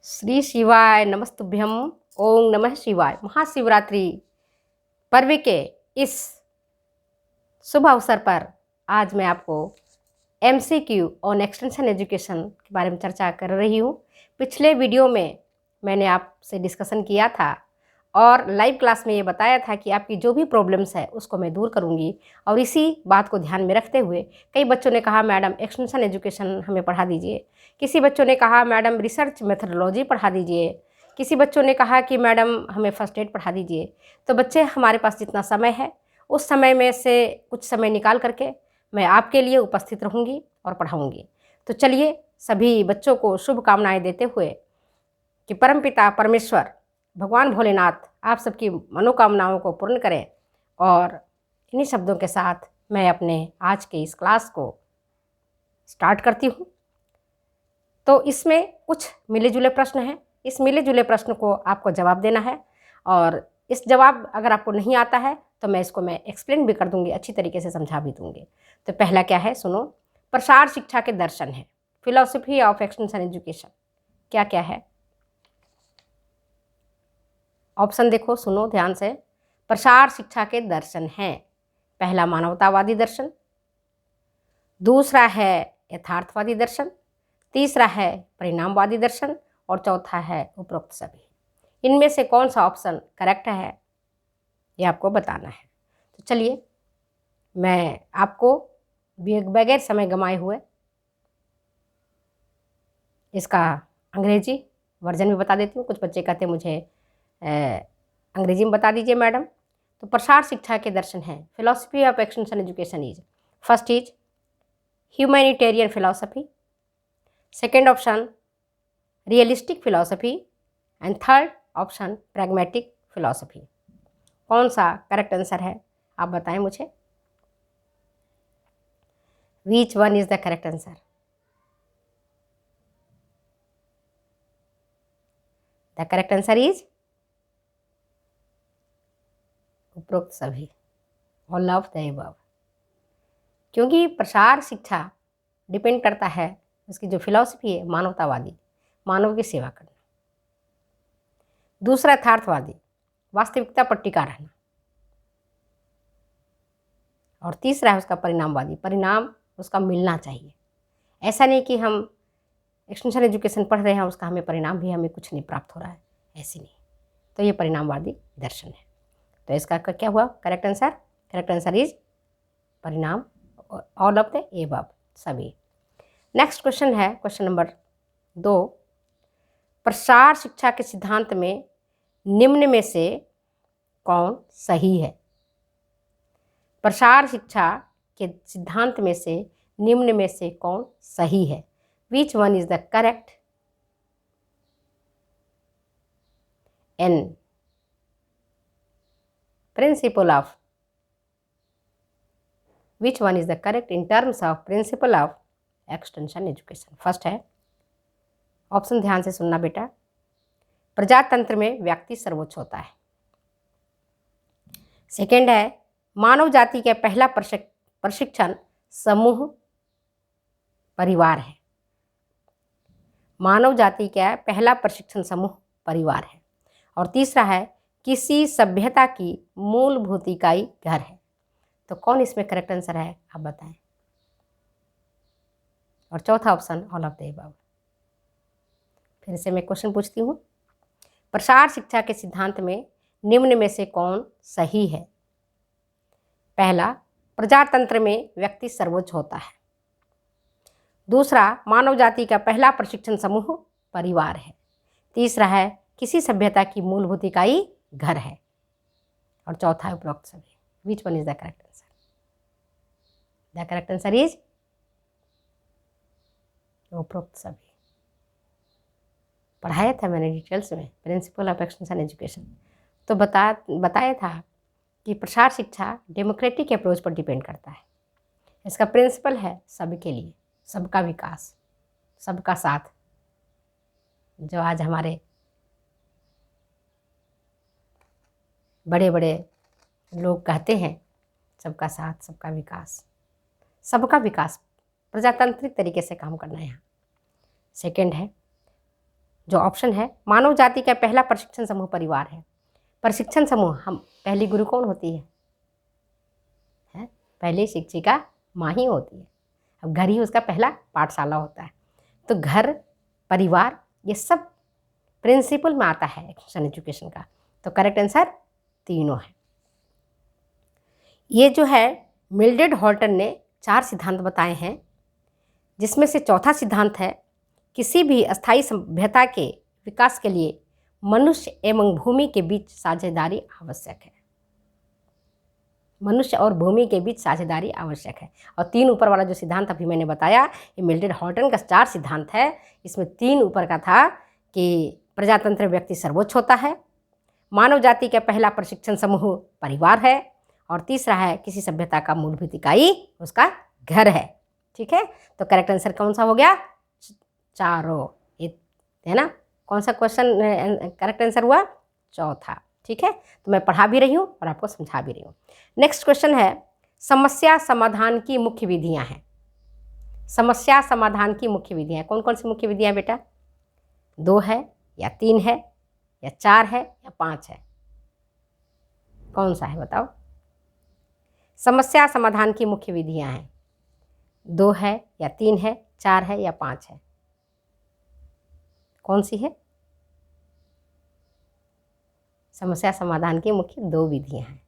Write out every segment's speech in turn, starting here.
श्री शिवाय नमस्तुभ्यम। ओम नमः शिवाय। महाशिवरात्रि पर्व के इस शुभ अवसर पर आज मैं आपको MCQ ऑन एक्सटेंशन एजुकेशन के बारे में चर्चा कर रही हूँ। पिछले वीडियो में मैंने आपसे डिस्कशन किया था और लाइव क्लास में ये बताया था कि आपकी जो भी प्रॉब्लम्स है उसको मैं दूर करूँगी। और इसी बात को ध्यान में रखते हुए कई बच्चों ने कहा मैडम एक्सटेंशन एजुकेशन हमें पढ़ा दीजिए, किसी बच्चों ने कहा मैडम रिसर्च मेथडोलॉजी पढ़ा दीजिए, किसी बच्चों ने कहा कि मैडम हमें फर्स्ट एड पढ़ा दीजिए। तो बच्चे, हमारे पास जितना समय है उस समय में से कुछ समय निकाल करके मैं आपके लिए उपस्थित रहूँगी और पढ़ाऊँगी। तो चलिए, सभी बच्चों को शुभकामनाएँ देते हुए कि परमपिता परमेश्वर भगवान भोलेनाथ आप सबकी मनोकामनाओं को पूर्ण करें। और इन्हीं शब्दों के साथ मैं अपने आज के इस क्लास को स्टार्ट करती हूँ। तो इसमें कुछ मिले जुले प्रश्न हैं। इस मिले जुले प्रश्न को आपको जवाब देना है और इस जवाब अगर आपको नहीं आता है तो मैं एक्सप्लेन भी कर दूँगी, अच्छी तरीके से समझा भी दूँगी। तो पहला क्या है, सुनो। प्रसार शिक्षा के दर्शन है, फिलॉसफी ऑफ एक्सटेंशन एजुकेशन। क्या क्या है ऑप्शन देखो, सुनो ध्यान से। प्रसार शिक्षा के दर्शन हैं। पहला मानवतावादी दर्शन, दूसरा है यथार्थवादी दर्शन, तीसरा है परिणामवादी दर्शन और चौथा है उपरोक्त सभी। इनमें से कौन सा ऑप्शन करेक्ट है ये आपको बताना है। तो चलिए, मैं आपको बगैर समय गंवाए हुए इसका अंग्रेजी वर्जन भी बता देती हूँ। कुछ बच्चे कहते हैं मुझे अंग्रेजी में बता दीजिए मैडम। तो प्रसार शिक्षा के दर्शन हैं, philosophy of extension education is, first is humanitarian philosophy, second option realistic philosophy and third option pragmatic philosophy. कौन सा करेक्ट आंसर है आप बताएं मुझे। विच one is the correct answer? The correct answer is उपरोक्त सभी, ऑल ऑफ द अबव। क्योंकि प्रसार शिक्षा डिपेंड करता है, उसकी जो फिलॉसफी है मानवतावादी, मानव की सेवा करना। दूसरा यथार्थवादी, वास्तविकता पर टिका रहना। और तीसरा है उसका परिणामवादी, परिणाम उसका मिलना चाहिए। ऐसा नहीं कि हम एक्सटेंशन एजुकेशन पढ़ रहे हैं उसका हमें परिणाम भी हमें कुछ नहीं प्राप्त हो रहा है, ऐसी नहीं। तो ये परिणामवादी दर्शन है। तो इसका क्या हुआ correct answer? Correct answer is परिणाम, ऑल ऑफ द एबव, सभी। नेक्स्ट क्वेश्चन है क्वेश्चन नंबर 2। प्रसार शिक्षा के सिद्धांत में निम्न में से कौन सही है? प्रसार शिक्षा के सिद्धांत में से निम्न में से कौन सही है? Which one is the correct an principle of, which one is the correct in terms of principle of extension education? First है, ऑप्शन ध्यान से सुनना बेटा। प्रजातंत्र में व्यक्ति सर्वोच्च होता है। सेकेंड है, मानव जाति का पहला प्रशिक्षण समूह परिवार है। मानव जाति का पहला प्रशिक्षण समूह परिवार है। और तीसरा है, किसी सभ्यता की मूलभूत इकाई घर है। तो कौन इसमें करेक्ट आंसर है आप बताएं। और चौथा option all of the above. फिर से मैं क्वेश्चन पूछती हूँ, प्रसार शिक्षा के सिद्धांत में निम्न में से कौन सही है? पहला, प्रजातंत्र में व्यक्ति सर्वोच्च होता है। दूसरा, मानव जाति का पहला प्रशिक्षण समूह परिवार है। तीसरा है, किसी सभ्यता की मूलभूत इकाई घर है। और चौथा है उपरोक्त सभी। विच one is the correct answer? The correct answer is उपरोक्त सभी। पढ़ाया था मैंने डिटेल्स में प्रिंसिपल ऑफ एक्सटेंशन एजुकेशन। तो बताया था कि प्रसार शिक्षा डेमोक्रेटिक अप्रोच पर डिपेंड करता है। इसका प्रिंसिपल है सबके लिए, सबका विकास, सबका साथ। जो आज हमारे बड़े बड़े लोग कहते हैं सबका साथ सबका विकास, सबका विकास प्रजातांत्रिक तरीके से काम करना है यहाँ। सेकेंड है, जो ऑप्शन है, मानव जाति का पहला प्रशिक्षण समूह परिवार है। प्रशिक्षण समूह, हम पहली गुरु कौन होती है? पहली शिक्षिका माँ ही होती है। अब घर ही उसका पहला पाठशाला होता है। तो घर, परिवार, ये सब प्रिंसिपल में आता है एक्शन एजुकेशन का। तो करेक्ट आंसर तीनों है। ये जो है मिल्ड्रेड हॉल्टन ने 4 सिद्धांत बताए हैं, जिसमें से चौथा सिद्धांत है, किसी भी अस्थायी सभ्यता के विकास के लिए मनुष्य एवं भूमि के बीच साझेदारी आवश्यक है। मनुष्य और भूमि के बीच साझेदारी आवश्यक है। और 3 ऊपर वाला जो सिद्धांत अभी मैंने बताया, ये मिल्ड्रेड हॉल्टन का 4 सिद्धांत है। इसमें 3 ऊपर का था कि प्रजातंत्र व्यक्ति सर्वोच्च होता है, मानव जाति का पहला प्रशिक्षण समूह परिवार है, और तीसरा है किसी सभ्यता का मूलभूत इकाई उसका घर है। ठीक है, तो करेक्ट आंसर कौन सा हो गया? चारों, ये है ना। कौन सा क्वेश्चन करेक्ट आंसर हुआ? चौथा। ठीक है, तो मैं पढ़ा भी रही हूँ और आपको समझा भी रही हूँ। नेक्स्ट क्वेश्चन है, समस्या समाधान की मुख्य विधियाँ हैं। समस्या समाधान की मुख्य विधियाँ कौन कौन सी मुख्य विधियाँ बेटा? 2 है या 3 है या 4 है या 5 है? कौन सा है बताओ? समस्या समाधान की मुख्य विधियाँ हैं, 2 है या 3 है, 4 है या 5 है? कौन सी है? समस्या समाधान की मुख्य 2 विधियाँ हैं।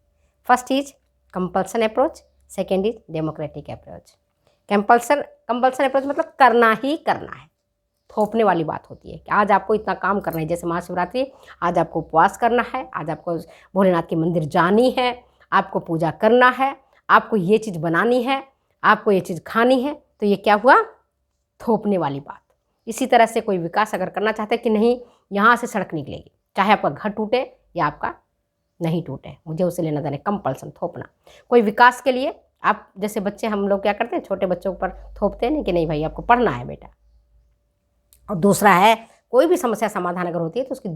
First is compulsion approach, second is democratic approach. Compulsion approach मतलब करना ही करना है, थोपने वाली बात होती है कि आज आपको इतना काम करना है। जैसे महाशिवरात्रि, आज आपको उपवास करना है, आज आपको भोलेनाथ के मंदिर जानी है, आपको पूजा करना है, आपको ये चीज़ बनानी है, आपको ये चीज़ खानी है। तो ये क्या हुआ? थोपने वाली बात। इसी तरह से कोई विकास अगर करना चाहते हैं कि नहीं, यहाँ से सड़क निकलेगी, चाहे आपका घर टूटे या आपका नहीं टूटे, मुझे उसे लेना देना, कंपल्सन, थोपना। कोई विकास के लिए आप, जैसे बच्चे, हम लोग क्या करते हैं, छोटे बच्चों पर थोपते हैं कि नहीं भाई आपको पढ़ना है बेटा। और दूसरा है, कोई भी समस्या समाधान अगर होती है तो उसकी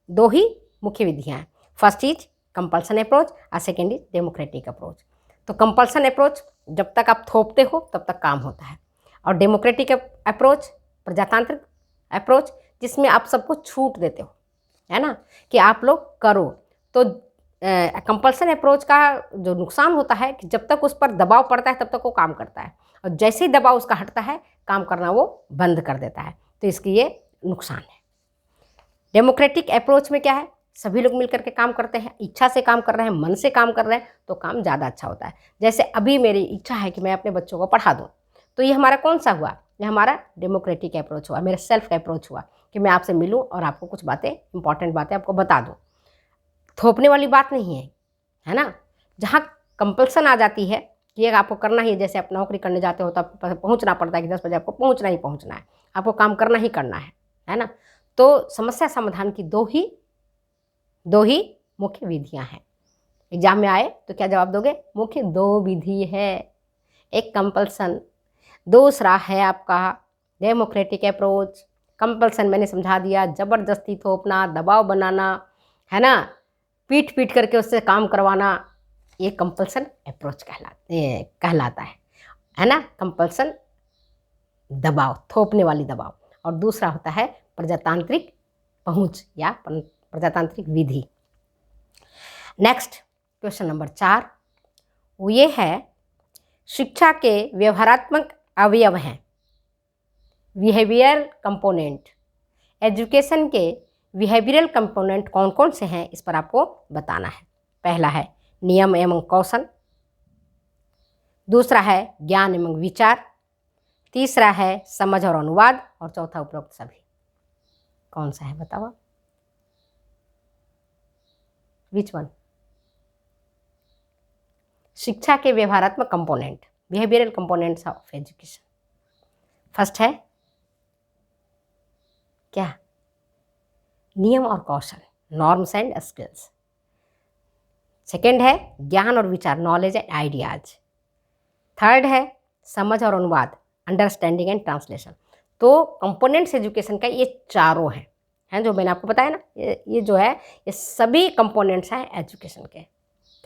दो ही मुख्य विधियाँ हैं। फर्स्ट इज कंपल्सन अप्रोच और सेकेंड इज डेमोक्रेटिक अप्रोच। तो कंपल्सन अप्रोच, जब तक आप थोपते हो तब तक काम होता है, और डेमोक्रेटिक अप्रोच, प्रजातांत्रिक अप्रोच, जिसमें आप सबको छूट देते हो, है ना, कि आप लोग करो। तो कंपल्सन अप्रोच का जो नुकसान होता है कि जब तक उस पर दबाव पड़ता है तब तक वो काम करता है, और जैसे ही दबाव उसका हटता है काम करना वो बंद कर देता है। तो इसकी ये नुकसान है। डेमोक्रेटिक अप्रोच में क्या है, सभी लोग मिलकर के काम करते हैं, इच्छा से काम कर रहे हैं, मन से काम कर रहे हैं, तो काम ज़्यादा अच्छा होता है। जैसे अभी मेरी इच्छा है कि मैं अपने बच्चों को पढ़ा दूँ, तो ये हमारा कौन सा हुआ? ये हमारा डेमोक्रेटिक अप्रोच हुआ, मेरा सेल्फ अप्रोच हुआ कि मैं आपसे मिलूँ और आपको कुछ बातें, इंपॉर्टेंट बातें आपको बता दूँ। थोपने वाली बात नहीं है ना। जहाँ कंपल्सन आ जाती है कि ये आपको करना ही है, जैसे आप नौकरी करने जाते हो तो आपको पहुँचना पड़ता है कि 10 बजे आपको पहुँचना ही पहुँचना है, आपको काम करना ही करना है ना। तो समस्या समाधान की दो ही मुख्य विधियां हैं। एग्जाम में आए तो क्या जवाब दोगे? मुख्य 2 विधि है, एक कंपल्सन, दूसरा है आपका डेमोक्रेटिक अप्रोच। कंपल्सन मैंने समझा दिया, ज़बरदस्ती थोपना, दबाव बनाना, है ना, पीट करके उससे काम करवाना, ये कंपल्सन अप्रोच कहलाता है ना। कंपल्सन दबाव, थोपने वाली दबाव। और दूसरा होता है प्रजातांत्रिक पहुंच या प्रजातांत्रिक विधि। नेक्स्ट क्वेश्चन नंबर 4, वो ये है, शिक्षा के व्यवहारात्मक अवयव हैं, बिहेवियर कंपोनेंट। एजुकेशन के बिहेवियरल कंपोनेंट कौन कौन से हैं, इस पर आपको बताना है। पहला है नियम एवं कौशल, दूसरा है ज्ञान एवं विचार, तीसरा है समझ और अनुवाद, और चौथा उपरोक्त सभी। कौन सा है बताओ? Which one? शिक्षा के व्यवहारात्मक component, behavioural components of education. First है क्या? नियम और कौशल, नॉर्म्स एंड स्किल्स। सेकेंड है ज्ञान और विचार, नॉलेज एंड आइडियाज। थर्ड है समझ और अनुवाद, अंडरस्टैंडिंग एंड ट्रांसलेशन। तो कंपोनेंट्स एजुकेशन का ये चारों हैं जो मैंने आपको बताया ना, ये जो है ये सभी कंपोनेंट्स हैं एजुकेशन के।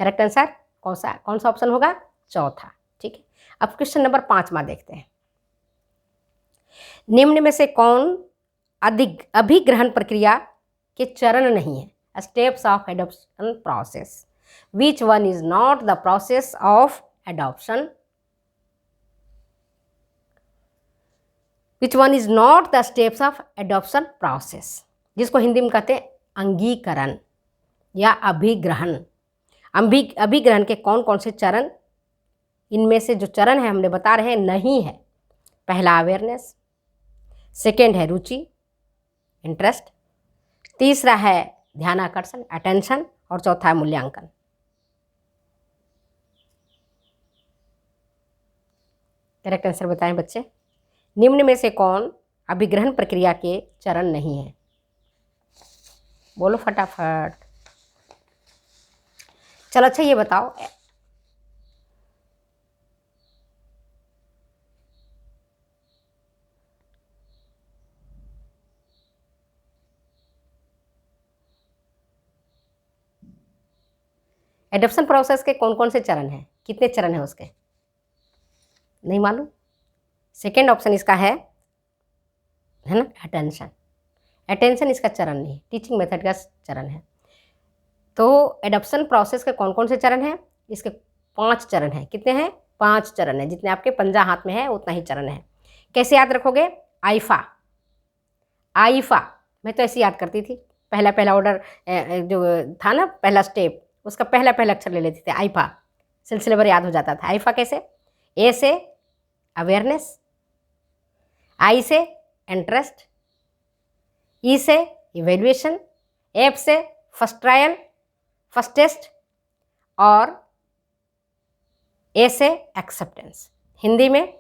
करेक्ट आंसर कौन सा ऑप्शन होगा? चौथा। ठीक है, अब क्वेश्चन नंबर 5 देखते हैं। निम्न में से कौन अभिग्रहण प्रक्रिया के चरण नहीं है। Steps of adoption process. Which one is not the process of adoption? Which one is not the steps of adoption process, जिसको हिंदी में कहते हैं अंगीकरण या अभिग्रहण। अभिग्रहण के कौन कौन से चरण, इनमें से जो चरण है हमने बता रहे हैं नहीं है। पहला अवेयरनेस, सेकेंड है रुचि इंटरेस्ट, तीसरा है ध्यानाकर्षण अटेंशन, और चौथा है मूल्यांकन। करेक्ट आंसर बताएं बच्चे। निम्न में से कौन अभिग्रहण प्रक्रिया के चरण नहीं है? बोलो फटाफट। चलो अच्छा ये बताओ, एडॉप्शन प्रोसेस के कौन कौन से चरण हैं? कितने चरण हैं उसके? नहीं मालूम? सेकेंड ऑप्शन इसका है ना अटेंशन। अटेंशन इसका चरण नहीं, टीचिंग मेथड का चरण है। तो एडॉप्शन प्रोसेस के कौन कौन से चरण हैं? इसके 5 चरण हैं। कितने हैं? 5 चरण हैं। जितने आपके पंजा हाथ में है उतना ही चरण है। कैसे याद रखोगे? आइफा, आइफा मैं तो ऐसे याद करती थी। पहला ऑर्डर जो था ना, पहला स्टेप, उसका पहला अक्षर ले लेते थे आइफा, सिलसिलेवार याद हो जाता था। आइफा कैसे? ए से अवेयरनेस, आई से इंटरेस्ट, ई से इवेल्युएशन, एफ से फर्स्ट ट्रायल फर्स्ट टेस्ट, और ए से एक्सेप्टेंस। हिंदी में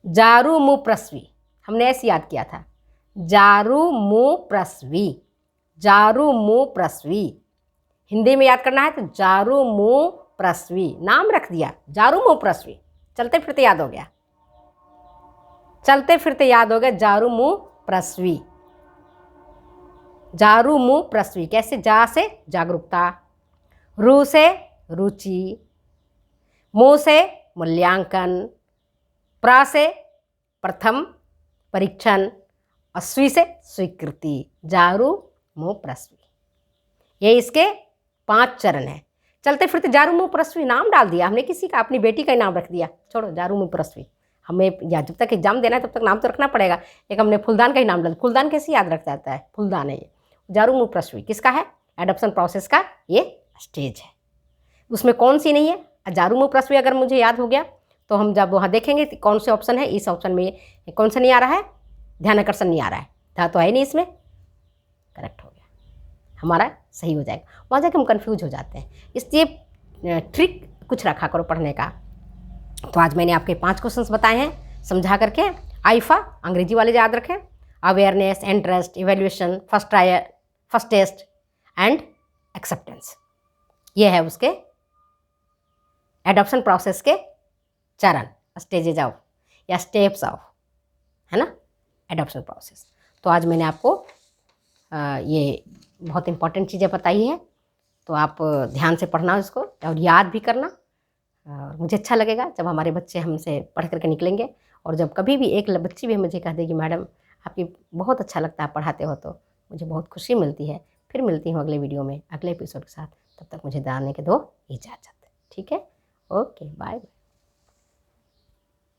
जारू मु प्रस्वी, हमने ऐसे याद किया था, जारू मु प्रस्वी, जारू मु प्रस्वी। हिंदी में याद करना है तो जारू मु प्रस्वी, नाम रख दिया जारू मु प्रस्वी, चलते फिरते याद हो गया, चलते फिरते याद हो गया जारू मु प्रस्वी। जारू मु प्रस्वी कैसे? जा से जागरूकता, रू से रुचि, मु से मूल्यांकन, प्र से प्रथम परीक्षण, और स्वी से स्वीकृति। जारू मु प्रस्वी, ये इसके 5 चरण हैं। चलते फिरते जारू मु प्रस्वी नाम डाल दिया हमने, किसी का, अपनी बेटी का ही नाम रख दिया। छोड़ो जारू मु प्रस्वी, हमें या जब तक एग्जाम देना है तब तक नाम तो रखना पड़ेगा। एक हमने फूलदान का ही नाम डाल, फूलदान कैसे याद रख जाता है? फूलदान है ये। जारू मु प्रस्वी किसका है? एडॉप्शन प्रोसेस का ये स्टेज है। उसमें कौन सी नहीं है? जारू मु प्रस्वी अगर मुझे याद हो गया तो हम जब वहाँ देखेंगे कौन से ऑप्शन है, इस ऑप्शन में कौन सा नहीं आ रहा है? ध्यानाकर्षण नहीं आ रहा है, था तो है नहीं इसमें। करेक्ट हो गया, हमारा सही हो जाएगा। वहाँ जाके हम कंफ्यूज हो जाते हैं, इसलिए ट्रिक कुछ रखा करो पढ़ने का। तो आज मैंने आपके 5 क्वेश्चंस बताए हैं समझा करके। आइफा अंग्रेजी वाले याद रखें, awareness, interest, evaluation, first trial first test and acceptance, ये है उसके एडॉप्शन प्रोसेस के चरण, स्टेजेज ऑफ या स्टेप्स ऑफ, है ना, एडॉप्शन प्रोसेस। तो आज मैंने आपको ये बहुत इंपॉर्टेंट चीज़ें बताई है, तो आप ध्यान से पढ़ना इसको और याद भी करना। और मुझे अच्छा लगेगा जब हमारे बच्चे हमसे पढ़ करके निकलेंगे, और जब कभी भी एक बच्ची भी मुझे कह देगी मैडम आपकी बहुत अच्छा लगता है पढ़ाते हो, तो मुझे बहुत खुशी मिलती है। फिर मिलती हूँ अगले वीडियो में अगले एपिसोड के साथ, तब तक मुझे जाने के दो इजाज़त। ठीक है, ओके, बाय।